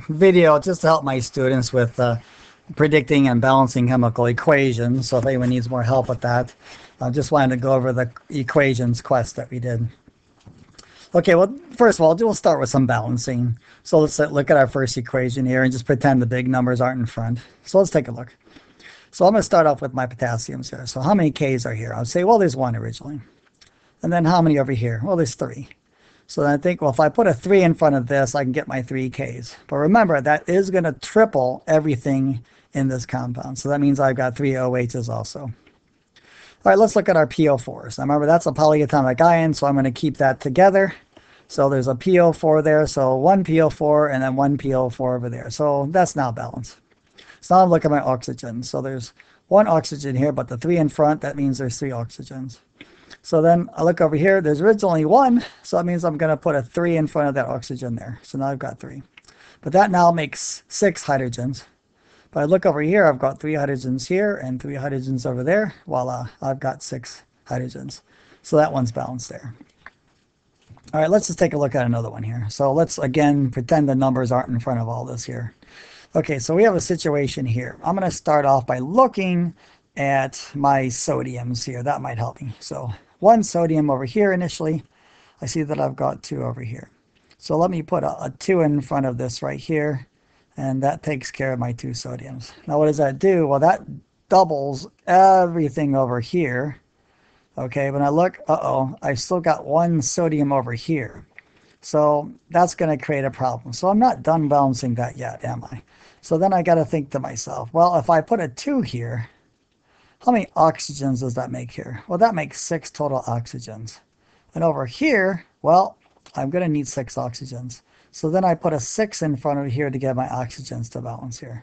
Video just to help my students with predicting and balancing chemical equations. So if anyone needs more help with that, I just wanted to go over the equations quest that we did. Okay, well, first of all, we'll start with some balancing. So let's look at our first equation here and just pretend the big numbers aren't in front. So let's take a look. So I'm going to start off with my potassiums here. So how many K's are here? I'll say, well, there's 1 originally. And then how many over here? Well, there's 3. So then I think, well, if I put a 3 in front of this, I can get my 3 Ks. But remember, that is going to triple everything in this compound. So that means I've got 3 OHs also. All right, let's look at our PO4s. Now remember, that's a polyatomic ion, so I'm going to keep that together. So there's a PO4 there, so 1 PO4 and then 1 PO4 over there. So that's now balanced. So now I'm looking at my oxygen. So there's 1 oxygen here, but the 3 in front, that means there's 3 oxygens. So then I look over here, there's originally 1, so that means I'm going to put a 3 in front of that oxygen there. So now I've got 3. But that now makes 6 hydrogens. But I look over here, I've got 3 hydrogens here and 3 hydrogens over there. Voila, I've got 6 hydrogens. So that one's balanced there. All right, let's just take a look at another one here. So let's, again, pretend the numbers aren't in front of all this here. Okay, so we have a situation here. I'm going to start off by looking at my sodiums here. That might help me. So 1 sodium over here initially. I see that I've got 2 over here. So let me put a 2 in front of this right here, and that takes care of my 2 sodiums. Now what does that do? Well, that doubles everything over here. Okay, when I look, I've still got 1 sodium over here. So that's going to create a problem. So I'm not done balancing that yet, am I? So then I got to think to myself, well, if I put a 2 here, how many oxygens does that make here? Well, that makes 6 total oxygens. And over here, well, I'm going to need 6 oxygens. So then I put a 6 in front of here to get my oxygens to balance here.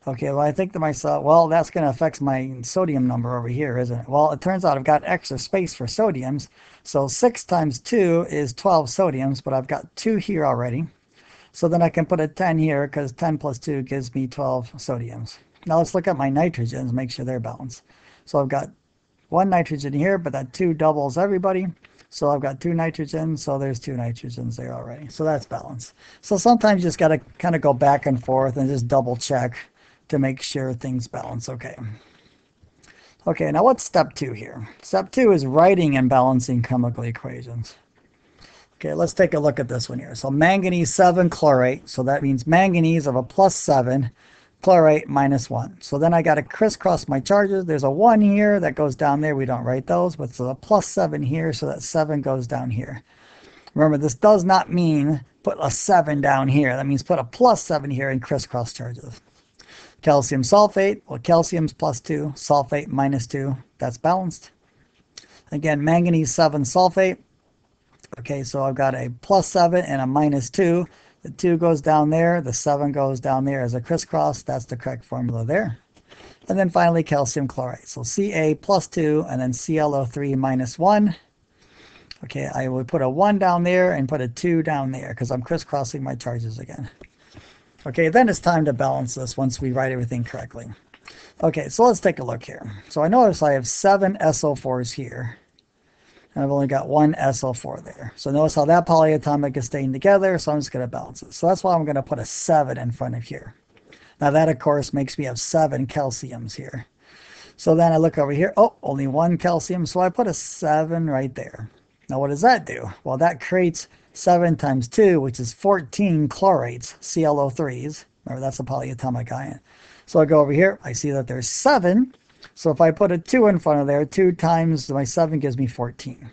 Okay, well, I think to myself, well, that's going to affect my sodium number over here, isn't it? Well, it turns out I've got extra space for sodiums. So 6 times 2 is 12 sodiums, but I've got 2 here already. So then I can put a 10 here because 10 plus 2 gives me 12 sodiums. Now let's look at my nitrogens, make sure they're balanced. So I've got 1 nitrogen here, but that 2 doubles everybody. So I've got 2 nitrogens, so there's 2 nitrogens there already. So that's balanced. So sometimes you just got to kind of go back and forth and just double check to make sure things balance okay. Okay, now what's step 2 here? Step 2 is writing and balancing chemical equations. Okay, let's take a look at this one here. So manganese 7 chlorate, so that means manganese of a +7, chlorate -1. So then I got to crisscross my charges. There's a 1 here that goes down there. We don't write those, but there's a +7 here, so that 7 goes down here. Remember, this does not mean put a 7 down here. That means put a +7 here and crisscross charges. Calcium sulfate, well, calcium's +2, sulfate -2. That's balanced. Again, manganese 7 sulfate. Okay, so I've got a +7 and a -2. The 2 goes down there, the 7 goes down there as a crisscross. That's the correct formula there. And then finally, calcium chloride. So Ca +2 and then ClO3 -1. Okay, I would put a 1 down there and put a 2 down there because I'm crisscrossing my charges again. Okay, then it's time to balance this once we write everything correctly. Okay, so let's take a look here. So I notice I have 7 SO4s here. And I've only got 1 SO4 there. So notice how that polyatomic is staying together, so I'm just going to balance it. So that's why I'm going to put a 7 in front of here. Now that, of course, makes me have 7 calciums here. So then I look over here, oh, only 1 calcium, so I put a 7 right there. Now what does that do? Well, that creates 7 times 2, which is 14 chlorates, ClO3s. Remember, that's a polyatomic ion. So I go over here, I see that there's 7. So if I put a 2 in front of there, 2 times my 7 gives me 14.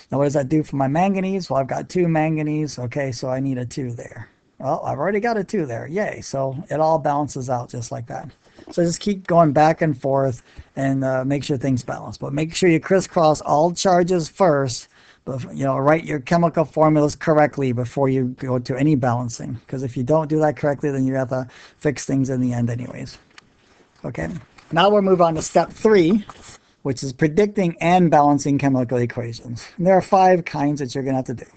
Now what does that do for my manganese? Well, I've got 2 manganese. Okay, so I need a 2 there. Well, I've already got a 2 there. Yay. So it all balances out just like that. So just keep going back and forth and make sure things balance. But make sure you crisscross all charges first. But, you know, write your chemical formulas correctly before you go to any balancing. Because if you don't do that correctly, then you have to fix things in the end anyways. Okay. Now we'll move on to step 3, which is predicting and balancing chemical equations. And there are 5 kinds that you're going to have to do.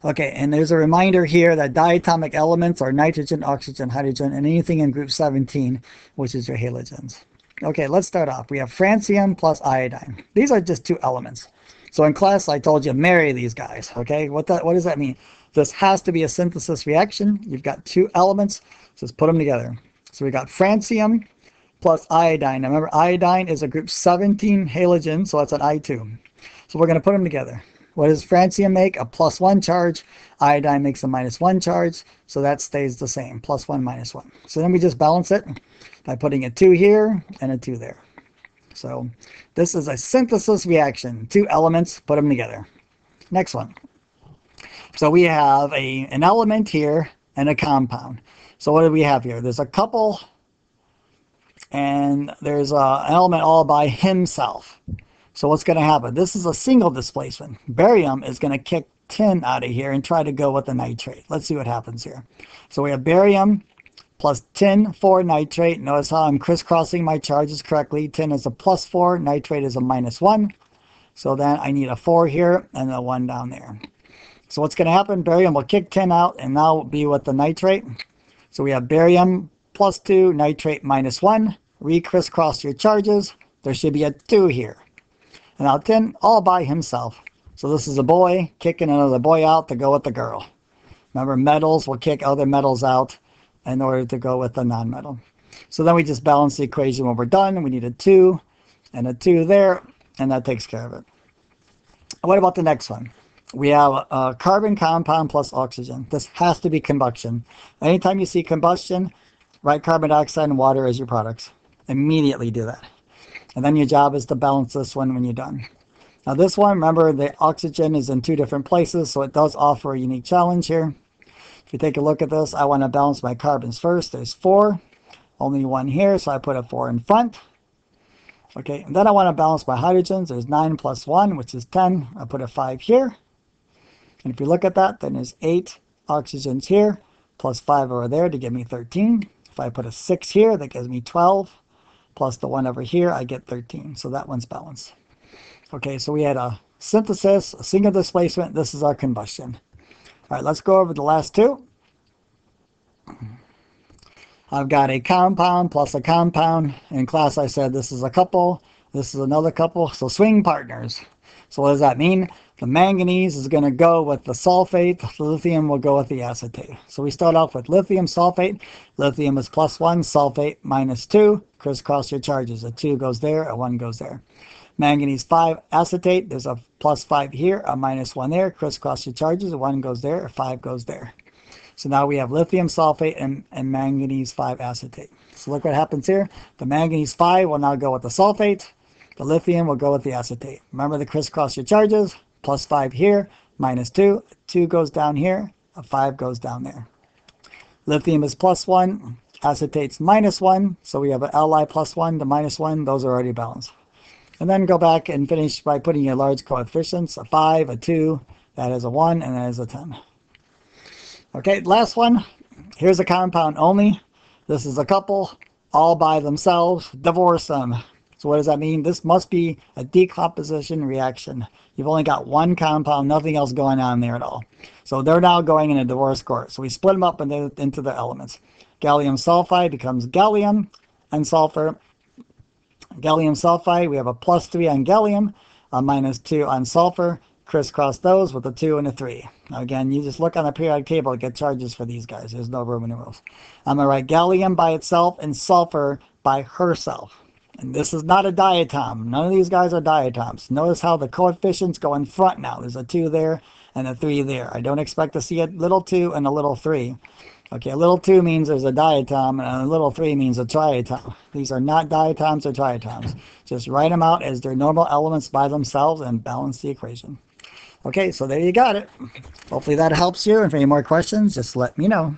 Okay, and there's a reminder here that diatomic elements are nitrogen, oxygen, hydrogen, and anything in group 17, which is your halogens. Okay, let's start off. We have francium plus iodine. These are just 2 elements. So in class, I told you marry these guys. Okay, what does that mean? This has to be a synthesis reaction. You've got two elements, so let's put them together. So we got francium plus iodine. Now remember, iodine is a group 17 halogen, so that's an I2. So we're going to put them together. What does francium make? A +1 charge. Iodine makes a -1 charge, so that stays the same, +1, -1. So then we just balance it by putting a 2 here and a 2 there. So this is a synthesis reaction. Two elements, put them together. Next one. So we have an element here and a compound. So what do we have here? There's a couple, and there's an element all by himself. So what's going to happen? This is a single displacement. Barium is going to kick tin out of here and try to go with the nitrate. Let's see what happens here. So we have barium plus tin, 4 nitrate. Notice how I'm crisscrossing my charges correctly. Tin is a +4, nitrate is a -1. So then I need a 4 here and a 1 down there. So what's going to happen? Barium will kick tin out and now be with the nitrate. So we have barium +2, nitrate -1. Re-crisscross your charges. There should be a 2 here. And now tin all by himself. So this is a boy kicking another boy out to go with the girl. Remember, metals will kick other metals out in order to go with the non-metal. So then we just balance the equation when we're done. We need a 2 and a 2 there, and that takes care of it. What about the next one? We have a carbon compound plus oxygen. This has to be combustion. Anytime you see combustion, write carbon dioxide and water as your products. Immediately do that. And then your job is to balance this one when you're done. Now this one, remember, the oxygen is in 2 different places, so it does offer a unique challenge here. If you take a look at this, I want to balance my carbons first. There's 4, only 1 here, so I put a 4 in front. Okay, and then I want to balance my hydrogens. There's 9 plus 1, which is 10. I put a 5 here. And if you look at that, then there's 8 oxygens here, plus 5 over there to give me 13. If I put a 6 here, that gives me 12. Plus the 1 over here, I get 13. So that one's balanced. Okay, so we had a synthesis, a single displacement. This is our combustion. All right, let's go over the last 2. I've got a compound plus a compound. In class, I said this is a couple. This is another couple. So swing partners. So what does that mean? The manganese is going to go with the sulfate. The lithium will go with the acetate. So we start off with lithium sulfate. Lithium is +1, sulfate -2. Crisscross your charges. A 2 goes there, a 1 goes there. Manganese 5 acetate. There's a +5 here, a -1 there. Crisscross your charges. A 1 goes there, a 5 goes there. So now we have lithium sulfate and manganese 5 acetate. So look what happens here. The manganese 5 will now go with the sulfate. The lithium will go with the acetate. Remember to crisscross your charges. +5 here, -2. 2 goes down here, a 5 goes down there. Lithium is +1, acetate's -1. So we have an Li +1 to -1. Those are already balanced. And then go back and finish by putting your large coefficients, a 5, a 2, that is a 1, and that is a 10. Okay, last one. Here's a compound only. This is a couple all by themselves. Divorce them. So what does that mean? This must be a decomposition reaction. You've only got one compound, nothing else going on there at all. So they're now going in a divorce court. So we split them up into the elements. Gallium sulfide becomes gallium and sulfur. Gallium sulfide, we have a +3 on gallium, a -2 on sulfur. Crisscross those with a 2 and a 3. Now again, you just look on the periodic table to get charges for these guys. There's no Roman numerals. I'm going to write gallium by itself and sulfur by herself. And this is not a diatom. None of these guys are diatoms. Notice how the coefficients go in front now. There's a 2 there and a 3 there. I don't expect to see a little 2 and a little 3. Okay, a little 2 means there's a diatom, and a little 3 means a triatom. These are not diatoms or triatoms. Just write them out as their normal elements by themselves and balance the equation. Okay, so there you got it. Hopefully that helps you. And if any more questions, just let me know.